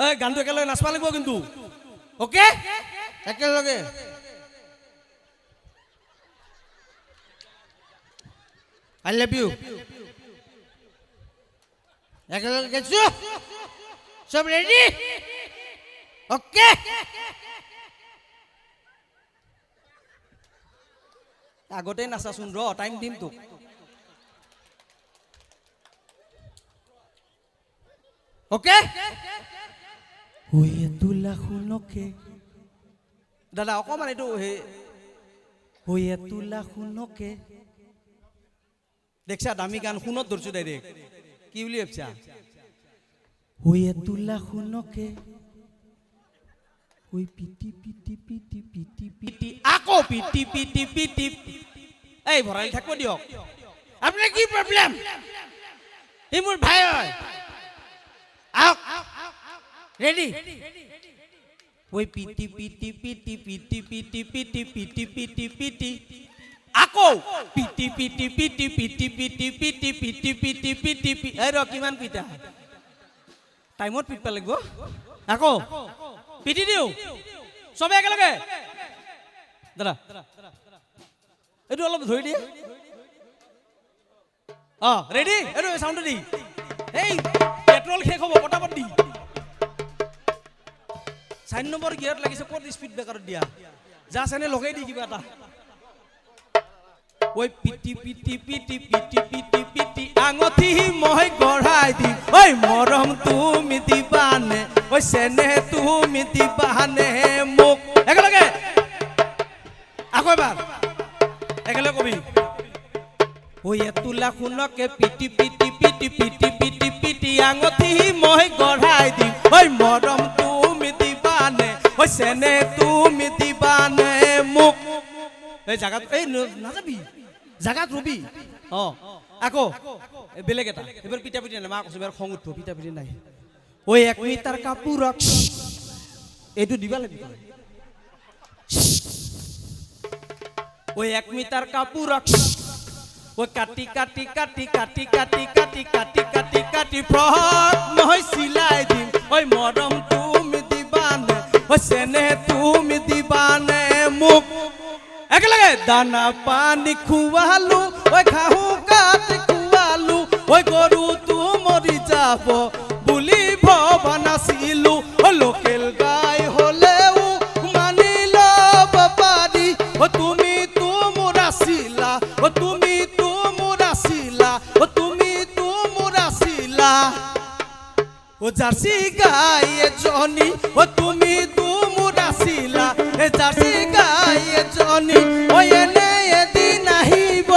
এই গানটো একেলগে নাচবা লাগিব কিন্তু ওকে একেলগে আই লাভ ইউ একেলগে গেছো সব রেডি ওকে আগতে নাচাচোন ৰ টাইম দিম তোক ওকে ওয়ে তুলা শুনকে দাদা অকমান এইটো হে ওয়ে তুলা শুনকে দেখছা দামী গান শুনত ধৰছো ডাইৰেক্ট কি বুলি ভাবছা ওয়ে তুলা শুনকে ওই পিটি পিটি পিটি পিটি পিটি আকো পিটি পিটি পিটি এই ভৰাই থাকব দিয়ক আপোনাৰ কি প্ৰবলেম এই মোৰ ভাই হয় আক রেডি ওই পিটি পিটি পিটি পিটি পিটি পিটি পিটি পিটি পিটি আকো পিটি পিটি পিটি পিটি পিটি পিটি পিটি পিটি পিটি এই ৰ কিমান পিটা টাইমত পিটবা লাগিব আকো পিটি দিও সবে একেলগে দাদা এইটো অলপ ধৰি দিয়ে ৰেডি এইটো সাউন্ড দি এই পেট্ৰোল শেষ হব পটাপট দি 4 নম্বৰ গিয়াৰত লাগিছে ক'ত স্পিড ব্ৰেকাৰত দিয়া যা সেনে লগাই দি কিবা এটা ওই পিটি পিটি পিটি পিটি পিটি পিটি আঙঠি মই গঢ়াই দি ওই মৰম তুমি দিবানে ওই সেনে তুমি দিবানে মোক একেলগে আকৌ এবাৰ একেলগে কবি ওই তুলা শুনকে পিটি পিটি পিটি পিটি পিটি পিটি আঙঠি মই গঢ়াই দি ওই মৰম তুমি দিবানে ওই সেনে তুমি দিবানে মোক এই জাগাত এই নাযাবি জাগাত ৰবি আকৌ বেলেগ এটা এবাৰ পিটা পিটি নাই মা কৈছো এবাৰ খং উঠব পিটা পিটি নাই ওই 1 মিটাৰ কাপোৰক এইটো দিবা লাগিব ওই 1 মিটাৰ কাপোৰক ওই কাটি কাটি কাটি কাটি কাটি কাটি কাটি কাটি কাটি ফ্ৰক মই চিলাই দিম ওই মৰম তুমি দিবানে ওই সেনে তুমি দিবানে মোক একেলগে দানা পানী খুৱালো ওই ঘাঁহু কাটি খুৱালো ওই গৰু তো মৰি যাব বুলি ভবা নাছিলো ওই লোকেল গাই হলেও মানি ল'ব পাৰি ও তুমি তো মোৰ আছিলা ও তুমি তো মোৰ আছিলা ও তুমি তো মোৰ আছিলা ও জাৰ্সি গাই এজনী ও তুমি তো মোৰ আছিলা এ জাৰ্সি গাই এজনী ও এনে এদিন আহিব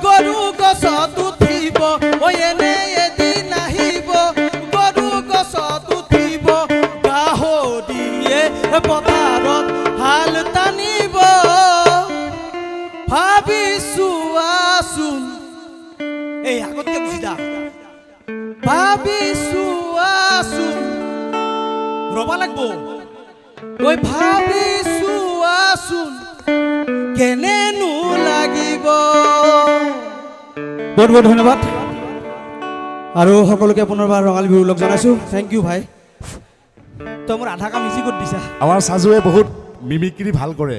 গৰু গছত উঠিব ও এনে এদিন আহিব গৰু গছত উঠিব গাহৰিয়ে পথাৰত হাল টানিব ভাবিছো আচোন এই আগতকে বুঝি যা ভাবিছো আচোন ৰবা লাগব ওই ভাবিছো আচোন কেনেনো লাগিব বহুত বহুত ধন্যবাদ আৰু সকলোকে পুনৰবাৰ ৰঙালী বিহু লগ জনাইছো থেংক ইউ ভাই তই মোৰ আধা কাম ইজি কৰি দিছা আমাৰ সাজুৱে বহুত মিমিক্ৰি ভাল কৰে